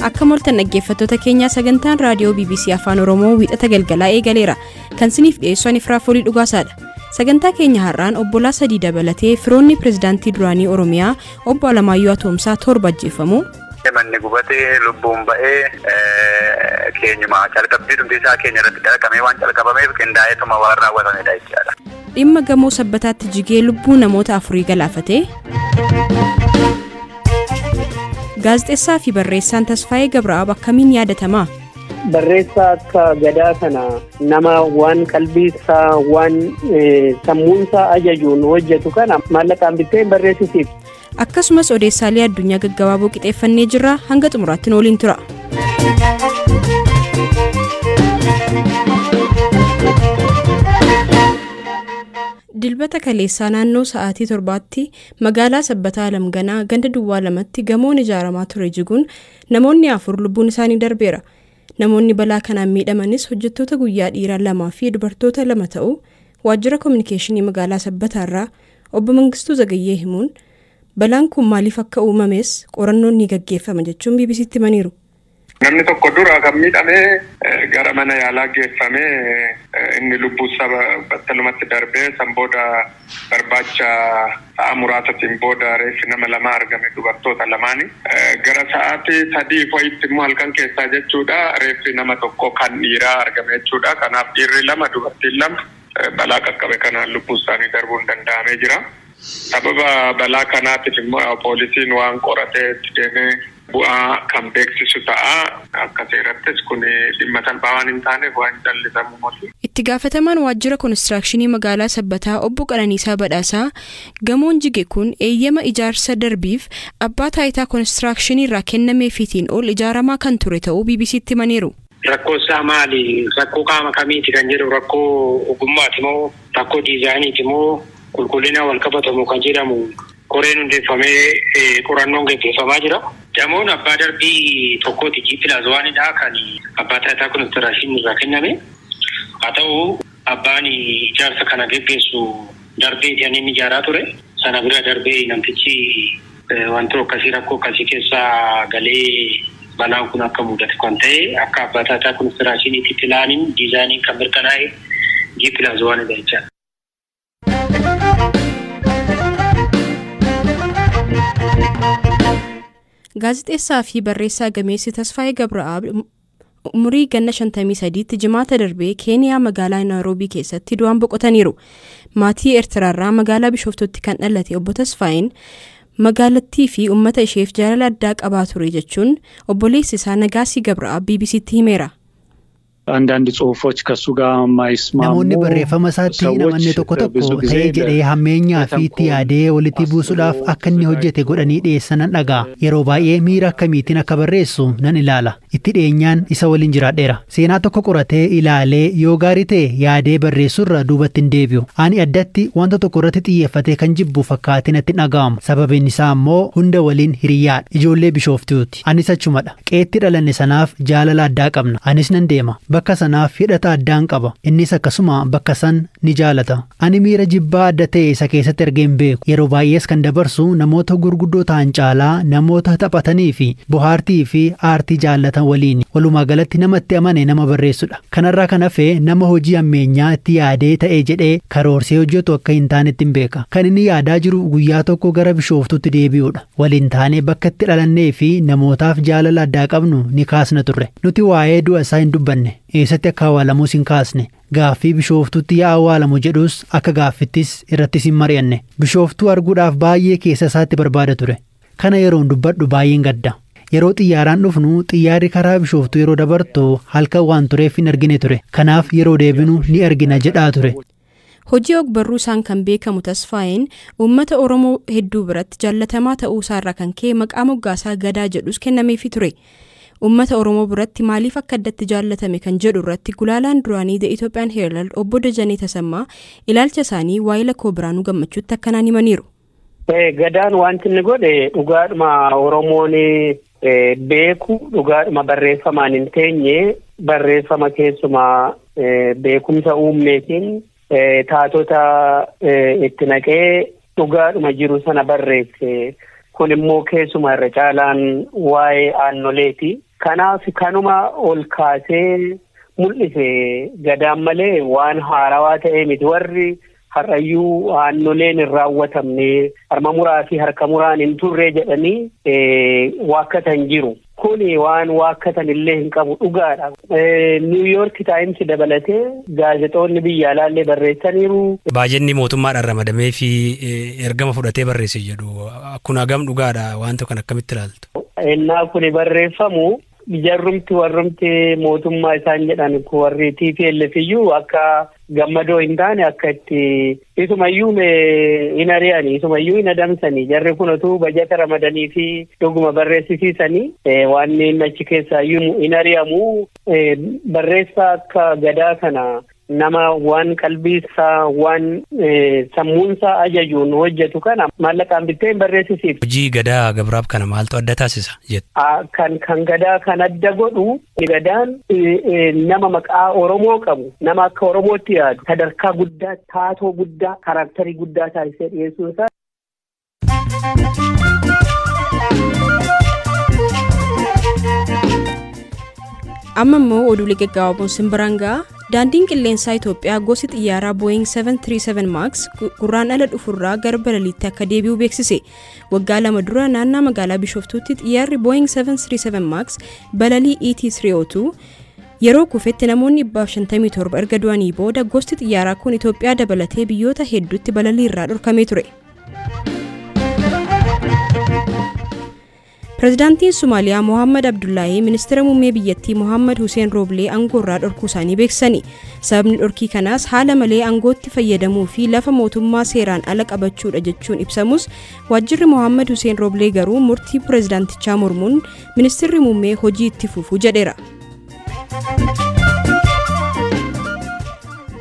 Akka moltan dhaggeeffattoota keenyaa sagantaan raadiyoo BBC Afaan Oromoo wiixata galgalaa eegaleera. Kan siniif dhiyeessu ani Firaafolii Dhugaasaadha. Sagantaa keenya har'aan obbolaa sadii dabalatee firoonni pirezidaantii duraanii Oromiyaa obbo Alamaayyoo Atoomsaa torba ajjeefamu. Manni gubatee lubbuun ba'ee keenyuma calqabbii dhumbisaa keenya irratti dhaqamee waan calqabameef qindaa'eetuma waan raawwatamedha jechaadha. Dhimma gamoo sabbataatti jigee lubbuu namoota afurii galaafate. Gaazexeessaa fi barreessaan Tasfaayee Gabraab akkamiin yaadatama? Barreessaa akka gadaa kana nama waan qalbiisaa waan sammuunsaa ajajuun hojjetu kana maallaqaan bittee barreessisiif. Akkasumas odeessaalee addunyaa gaggabaaboo qixeeffannee jirra hanga xumuraatti waliin tura. Dilbata kaleessaa naannoo sa'aatii 7tti magaalaa Sabbataa Lamganaa ganda Duwwaa 2tti gamoon ijaaramaa ture jiguun namoonni 4 lubbuun isaanii darbeera. Namoonni balaa kanaan miidhamanis hojjettoota guyyaa dhiiraa 2 fi dubartoota 2 ta'uu waajjira kominikeeshinii magaalaa Sabbataarraa obbo Mangistuu Zagayyee himuun balaan kun maaliif akka uumames qorannoon ni gaggeeffama jechuun BBCtti himaniiru. Namni tokko dura kan miidhamee gara mana yaalaa geeffamee inni lubbuusaa battalumatti darbee san booda barbaacha sa'a muraasatiin booda reeffi nama 2 argame dubartoota 2 gara sa'aatii 3 wayitti immoo halkan keessaa jechuudha reeffi nama tokko kan dhiiraa argame jechuudha. Kanaaf dhiirri 2 dubartiin 2 balaa qaqqabe kanaan lubbuusaanii darbuun danda'amee jira. Sababa balaa kanaatiif immoo poolisiin waan qoratee itti deemee bu'aa kan beeksisu ta'a. Akka seerattis kun dhimma salphaa waan hin taaneef waan jallisamu moti. Itti gaafatamaan waajjira konistirakshinii magaalaa Sabbataa obbo Qananiisaa Badhaasaa gamoon jige kun eeyyama ijaarsa darbiif abbaa taayitaa konistirakshinii irraa kennameefiitiin ol ijaaramaa kan ture ta'uu BBCtti himaniiru. Rakkoo isaa maali? Rakkoo qaama kamiiti kan jedhu rakkoo ogummaati moo rakkoo diizaayiniiti moo qulqullina wal qabatamu kan jedhamu koreen hundeeffamee qorannoon gaggeeffamaa jira. Gamoon abbaa darbii tokkooti G+1dha kan abbaa taayitaa konistirakshinii irraa kenname. Haa ta'u abbaan ijaarsa kana gaggeessu darbeeti inni ijaaraa ture. Sana bira darbee namtichi wantoota akkasii rakkoo akkasii keessaa galee balaan kun akka mudatu kan ta'e akka abbaa taayitaa konistirakshinii ilaaniin diizaayiniin kan mirkanaa'e G+1dha jechaadha. Gaazexeessaa fi barreessaa gameessi Tasfaayee Gabraab umurii ganna 53tti jimaata darbee Keeniyaa magaalaa Naayiroobii keessatti du'aan boqotaniiru. Maatii Eertiraarraa magaalaa Bishooftootti kan dhalate obbo Tasfaayeen magaalattii fi uummata isheef jaalala addaa qabaa ture jechuun obboleessi isaa Nagaasii Gabraab BBCtti himeera. አንዳንድ ጽሁፎች ከሱ ጋር ማይስማሙ namoonni barreeffama isaatti namanne tokko ta'ee jedhee hammeenyaa fi itti yaadee walitti buusuudhaaf akka inni hojjete godhanii dhiyeessanan dhagaa. Yeroo baay'ee miira akkamiitiin akka barreessu nan ilaala. Itti dhiyeenyaan isa waliin jiraadheera. Seenaa tokko qoratee ilaalee yoo gaarii ta'e yaadee barreessurra duubatti hin deebi'u. Ani addatti wanta tokko irratti xiyyeeffatee kan jibbu fakkaatiin itti dhaga'amu. Sababiin isaa immoo hunda waliin hiriyaadha. Ijoollee Bishooftuuti. Anis achumadha. Qeetti dhalanne sanaaf jaalala addaa qabna. Anis nan deema. Bakka sanaaf hidhata addaan qaba. Innis akkasuma bakka san ni jaalata. Ani miira jibbaa adda ta'e isa keessatti argeen beeku. Yeroo baay'ees kan dabarsu namoota gurguddoo ta'an caalaa namoota taphatanii fi bohaartii fi aartii jaallatan waliin. Walumaa galatti namatti amane nama barreessudha. Kanarraa kan hafe nama hojii ammeenyaa itti yaadee ta'e jedhee karoorsee hojjetu akka hin taanetti hin beeka. Kan inni yaadaa jiru guyyaa tokko gara Bishooftuutti deebi'uudha. Waliin taanee bakka itti dhalannee fi namootaaf jaalala addaa qabnu ni kaasna turre. Nuti waa'ee du'a isaa hin dubbanne. Eessatti akka awwaalamuus hin kaasne. Gaaffii Bishooftuutti yaa awwaalamu jedhus akka gaaffittis irrattis hin mari'anne. Bishooftuu arguudhaaf baay'ee keessa isaatti barbaada ture. Kana yeroon dubbadhu baay'een gadda. Yeroo xiyyaaraan dhufnu xiyyaarri karaa Bishooftuu yeroo dabartu halkan waan tureef hin argine ture. Kanaaf yeroo deebinu ni argina jedhaa ture. Hojii ogbarruu isaan kan beekamu Tasfaayeen uummata Oromoo hedduu biratti jaallatamaa ta'uu isaarraa kan ka'e maqaa moggaasaa Gadaa jedhus kennameefii ture. Uummata Oromoo biratti maaliif akka addatti jaallatame kan jedhu irratti gulaalaan duraanii The Ethiopian Herald obbo Dajanee Tasammaa ilaalcha isaanii waa'ila koo Biraanuu Gammachuutti akkanaan himaniiru. Gadaan wanti inni godhe dhugaadhuma Oromoon beeku dhugaadhuma barreeffamaan hin teenye barreeffama keessumaa beekumsa uummeetiin taatota itti naqee dhugaadhuma jiru sana barreesse. Kun immoo keessumaa irra caalaan waa'ee aannoleeti. Kanaaf kanuma ol kaasee mul'ise gadaan malee waan haarawaa ta'e miti. Warri har'ayyuu aannoleen hin raawwatamne harma muraa fi harka muraan hin turre jedhanii waakkatan jiru. Kuni waan waakkatan illee hin qabu dhugaadha. New York Times dabalatee gaazexoonni biyya alaallee barreessaniiru. Baay'inni mootummaadhaan ramadamee fi ergama fudhatee barreesse jedhu kun hagam dhugaadha wanta kan akkamitti ilaaltu? Ennaa kuni barreeffamu jarrumti warrumti mootummaa isaan jedhan warri TPLF iyyuu akka gammadoo hin taane akka itti isumayyuu hin ari'anii isumayyuu hin adamsanii jarri kunatu bajata ramadanii fi dhuguma barreessisiisanii waan inni achi keessaayyuu hin ari'amu. Barreessaa akka gadaa kana nama waan qalbiisaa waan sammuunsaa ajajuun hojjetu kana maallaqaan bittee hin barreessisiif. Hojii gadaa gabraaf kana maaltu adda taasisa jettu? Kan gadaa kan adda godhu gadaan nama maqaa Oromoo qabu nama akka Oromootti yaadu sadarkaa guddaa taatoo guddaa karakterii guddaa taasisee dhiyeessuun isaa. Amma immoo oduulee gaggabaaboon simbiraan ga'a. Daandiin qilleensaa Itoophiyaa gosi xiyyaaraa Boeing 737 Max guraandhala dhufurraa gara balaliitti akka deebi'u beeksise. Waggaa 2 dura naannoo magaalaa Bishoftuutti xiyyaarri Boeing 737 Max balalii ET302 yeroo kufetti namoonni 157 erga du'anii booda gosti xiyyaaraa kun Itoophiyaa dabalatee biyyoota hedduutti balalii irraa dhorkamee ture. Pireezidaantiin Somaaliyaa Mohaammed Abdullaahi ministeera muummee biyyattii Mohaammed Hussein Rooblee aangoo irraa dhorkuu isaanii beeksisani. Sababni dhorkii kanaas haala malee aangootti fayyadamuu fi lafa mootummaa seeraan ala qabachuudha jechuun ibsamus waajjirri Mohaammed Hussein Rooblee garuu murtii pireezidaantichaa mormuun ministeerri muummee hojii itti fufuu jedheera.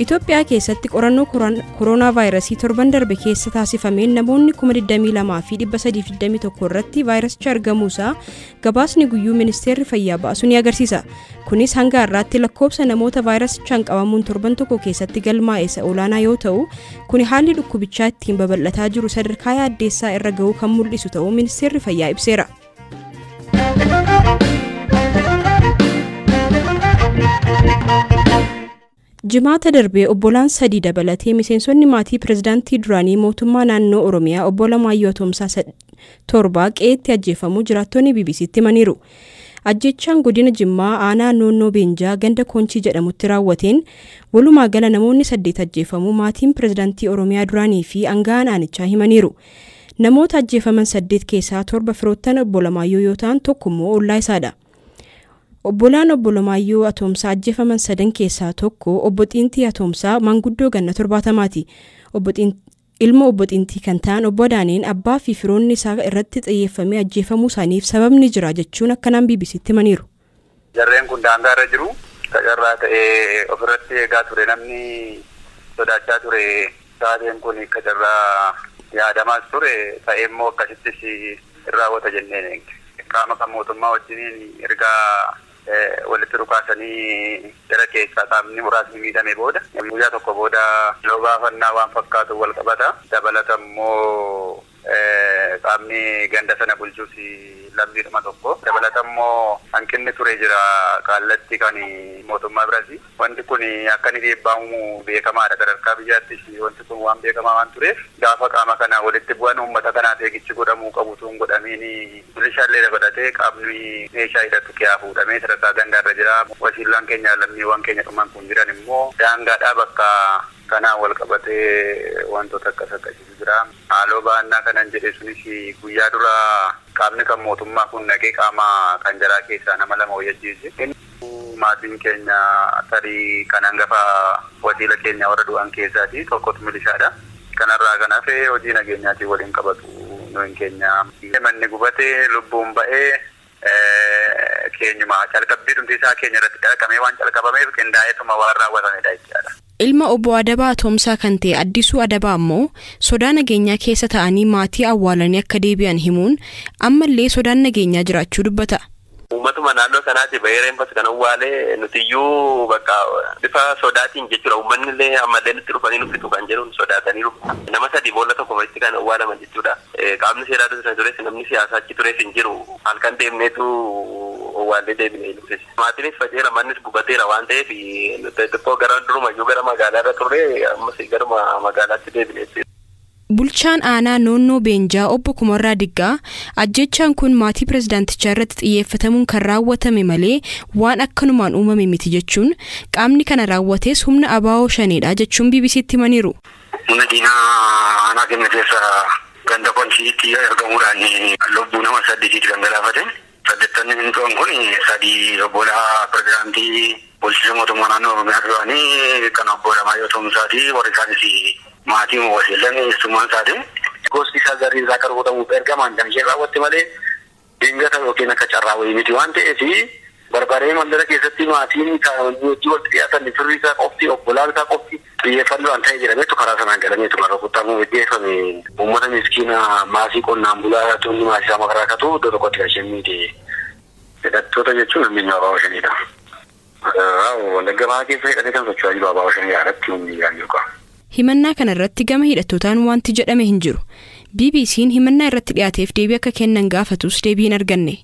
Itoophiyaa keessatti qorannoo koronaa vaayirasii torban darbe keessa taasifameen namoonni 22,321 irratti vaayirasicha argamuusaa gabaasni guyyuu ministeerri fayyaa baasu ni agarsiisa. Kunis hanga har'aatti lakkoobsa namoota vaayirasichaan qabamuun torban tokko keessatti galmaa'e isa olaanaa yoo ta'u, kuni haalli dhukkubichaa ittiin babal'ataa jiru sadarkaa yaaddeessaa irra ga'uu kan mul'isu ta'uu ministeerri fayyaa ibseera. Jimaata darbee obbolaan sadii dabalatee miseensonni maatii pireezidaantii duraanii mootummaa naannoo Oromiyaa obbo Lamaayyoo Atomsaa 7 qe'eetti ajjeefamuu jiraattonni BBC'tti himaniiru. Ajjechaan godina Jimmaa aanaa Noonnoo Beenjaa ganda Koonchii jedhamutti raawwateen walumaa gala namoonni 8 ajjeefamuu maatiin pireezidaantii Oromiyaa duraanii fi aanga'aan aanichaa himaniiru. Namoota ajjeefaman 8 keessaa 7 firoottan obbo Lamaayyoo yoo ta'an tokko immoo ollaa isaadha. Obbolaan obbo Lamaayyoo Atomsaa ajjeefaman 3 keessaa tokko obbo Xiintii Atomsaa manguddoo ganna 70ti. Ilma obbo Xiintii kan ta'an obbo Daaneen abbaa fi firoonni isaa irratti xiyyeeffamee ajjeefamuu isaaniif sababni jira jechuun akkanaan BBC'tti himaniiru. Jarreen kun daangaa irra jiru. Kajarraa ta'ee ofirratti eegaa ture namni sodaachaa ture. Saatiin kun kajarraa yaadamaas ture ta'ee immoo akkasittis irraawwata jenneen qaama kan mootummaa wajjiniin ergaa walitti dhukaasanii jara keessaa qaamni muraasni miidhame booda guyyaa tokko booda yoo baafannaa waan fakkaatu wal qabata dabalata immoo qaamni ganda sana bulchuus lammiidhuma tokko dabalata immoo hanqinni ture jira kaallatti kan mootummaa biraati. Wanti kun akka inni dhiibbaamu beekamaadha sadarkaa biyyaattis wanti kun waan beekamaa waan tureef gaafa qaama kana walitti bu'an uummata kanaaf eegichi godhamuu qabu tun godhamiin bilishaallee dabalatee qaamni meeshaa hidhatu kiyaa fuudhamee sadarkaa gandaarra jira. Wasiilaan keenya lammiiwwan keenya dhumaan kun jiran immoo daangaadhaa bakka kanaan wal qabatee wantoota akkasiitu jira. Haaloo baannaa kanan jedhe sunis guyyaa dura qaamni kan mootummaa kun naqee qaama kan jaraa keessaa nama 2 hojjechiise. Maatiin keenya tarii kan hangafa wasiila keenya warra du'an keessaati tokkotu milishaadha. Kanarraa kan hafe hojii nageenyaatiin waliin qabatu nuyin keenya. Manni gubatee lubbuun ba'ee keenyuma calqabbii dhumti isaa keenya irratti dhaqamee waan calqabameef qindaa'eetuma waan raawwatamedha jechaadha. Ilma obbo Adabaa Atomsaa kan ta'e Addisuu Adabaa ammoo sodaa nageenyaa keessa ta'anii maatii awwaalanii akka deebi'an himuun ammallee sodaan nageenyaa jiraachuu dubbata. Uummatuma naannoo sanaatti baay'een bas kan awwaalee nutiyyuu bakka bifa sodaatiin jechuudha. Uummanni illee ammallee nutti dhufanii nutti kan jedhuun sodaataniiru. Nama 3 boolla tokko walitti kan awwaalaman jechuudha. Qaamni seeraa sana tures namni siyaasaa achi tures hin jiru. Halkan deemneetu owwaallee deebinee dhufes. Maatiinis faceera mannis gubateera waan ta'eef xixiqqoo gara durumayyuu gara magaalaa irra turre ammas garuma magaalaatti deebinee. Bulchaan aanaa Noonnoo Beenjaa obbo Kumarraa Diggaa ajjechaan kun maatii pirezidaantichaa irratti xiyyeeffatamuun kan raawwatame malee waan akkanumaan uumame miti jechuun qaamni kana raawwates humna abaa'oo shaneedha jechuun BBC'tti himaniiru. Humna diinaa aanaa keenya keessa ganda konsiitti argamuudhaan lubbuu nama 8 kan galaafate. 8 kun 3 obbolaa pirezidaantii bulchiinsa mootummaa naannoo Oromiyaa duraanii kan obbo Lamaayyoo Tumsaatii warri isaanis maatii wasiilan eessumaan isaati. Gosti isaa gariin isaa kan godhamuuf ergamaan kan ishee raawwatte malee dingata yookiin akka carraa wayii miti waan ta'eef barbaadee mandara keessatti maatiin hojii wal dhiyaatan firri isaa qofti obbolaan isaa qofti xiyyeeffannoodhaan ta'ee jedhameetu karaa sanaan galameetu lafa kuttaamuu gaggeeffame uummata miskiina maasii qonnaan bulaa tuunni maasii isaa makaraakatu iddoo tokkotti kan isheen miite hidhattoota jechuun hamminyaa abaa'oo shaniidha. Wallaggaa keessa hidhatee kan socho'aa jiru abaa'oo shanii irratti humni yaa'u qaba. Himannaa kana irratti gama hidhattootaan wanti jedhame hin jiru. BBC'n himannaa irratti dhiyaateef deebii akka kennan gaafatus deebii hin arganne.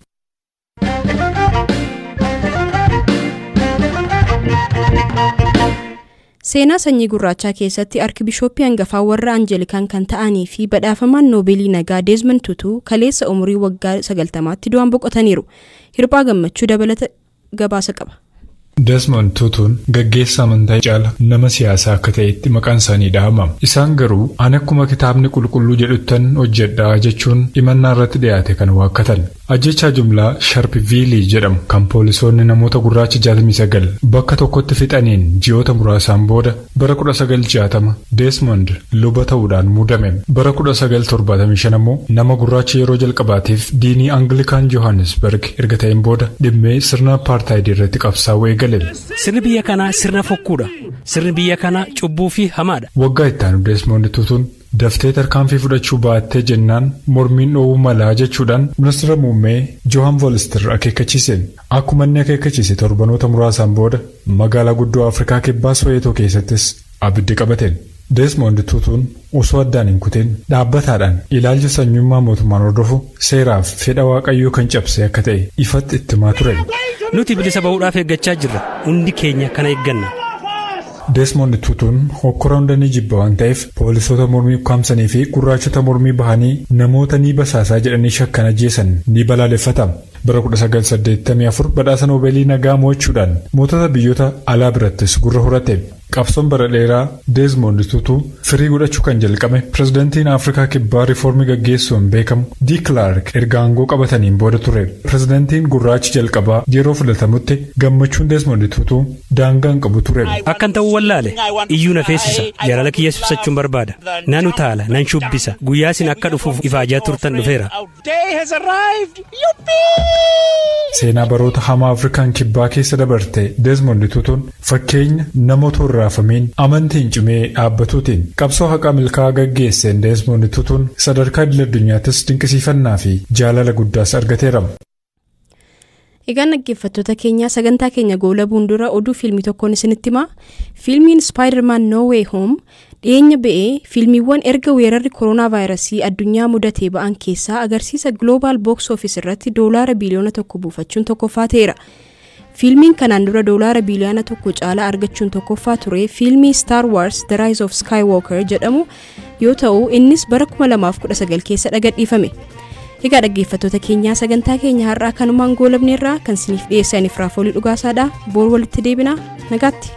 Seenaa sanyii gurraachaa keessatti Arkibishooppii hangafaa warra Anjelikaan kan ta'anii fi badhaafamaan Noobeelii nagaa Desmond Tutu kaleessa umurii waggaa 90tti du'aan boqotaniiru. Hirphaa Gammachuu dabalata gabaasa qaba. Desmond Tutuun gaggeessaa amantaa caala nama siyaasaa akka ta'etti maqaan isaanii dhahamama. Isaan garuu an akkuma kitaabni qulqulluu jedhuttan hojjedhaa jechuun himannaa irratti dhiyaate kan waakkatan. Ajjechaa jumlaa Sharpville jedhamu kan poolisoonni namoota gurraacha 69 bakka tokkotti fixaniin ji'oota muraasaan booda bara 1960 Desmond luba ta'uudhaan muudame. Bara 1975 immoo nama gurraacha yeroo jalqabaatiif diinii Anglikaan Johannesburg erga ta'een booda dhimmee sirna apartheid irratti qabsaa'uu eegale. Sirni biyya kanaa sirna fokkuudha. Sirni biyya kanaa cubbuu fi hamaadha. Waggaa ittaanu Desmond Tutuun daftee tarkaanfii fudhachuu baattee jennaan mormiin dhoowwuu malaa jechuudhaan ministeera muummee Johan Volster akeekkachiise. Akkuma inni akeekkachiise torbanoota muraasaan booda magaalaa guddoo Afrikaa kibbaa Soweetoo keessattis abiddi qabateen. Desmond Tutuun osoo addaan hin kutin dhaabbataadhaan ilaalcha sanyummaa mootummaan hordofu seeraaf fedha waaqayyoo kan cabse akka ta'e ifatti itti himaa ture. Nuti bilisa bahuudhaaf eeggachaa jirra. Hundi keenya kana eegganna. Desmond Tutuun hokkora hunda ni jibba waan ta'eef poolisoota mormii ukkaamsanii fi gurraachota mormii bahanii namoota ni basaasaa jedhanii shakkan ajjeesan ni balaaleffatama. Bara 1984 badhaasa Noobeelii nagaa mo'achuudhaan mootota biyyoota alaa birattis gurra horate. Qabsoon bara dheeraa Desmond Tutu firii godhachuu kan jalqabe pirezidaantiin Afrikaa kibbaa riiformii gaggeessuun beekamu De Klerk erga aangoo qabataniin booda ture. Pirezidaantiin gurraachi jalqabaa yeroo filatamutti gammachuun Desmond Tutu daangaa hin qabu ture. Akkan ta'uu wallaale iyyuu na feesisa jaalala kiyya ibsachuun barbaada. Nan utaala nan shubbisa guyyaa isin akka dhufuuf ifaajaa turtan dhufeera. Seenaa baroota hamaa Afrikaan kibbaa keessa dabarte Desmond Tutuun fakkeenya namoota raafamiin amantiin cimee dhaabbatuutiin qabsoo haqaa milkaa'aa gaggeesseen Desmond Tutuun sadarkaa idil-addunyaattis dinqisiifannaa fi jaalala guddaas argateera. Egaan dhaggeeffattoota keenyaa sagantaa keenya goolabuun dura oduu fiilmii tokkoon isinitti himaa. Fiilmiin Spider-Man No Way Home dhiyeenya ba'ee fiilmiiwwan erga weerarri koronaa vaayirasii addunyaa mudatee ba'an keessaa agarsiisa Global Box Office irratti $1 biliyoona buufachuun tokkoffaa ta'eera. Fiilmiin kanaan dura $1 biliyoona caalaa argachuun tokkoffaa ture fiilmii Star Wars The Rise of Skywalker jedhamu yoo ta'u innis bara 2019 keessa dhagadhiifame. Egaa dhaggeeffattoota keenyaa sagantaa keenya har'aa kanumaan goolabneerraa kan isiniif dhiyeessaniif Raafolii Dhugaasaadha. Boor walitti deebinaa nagaatti.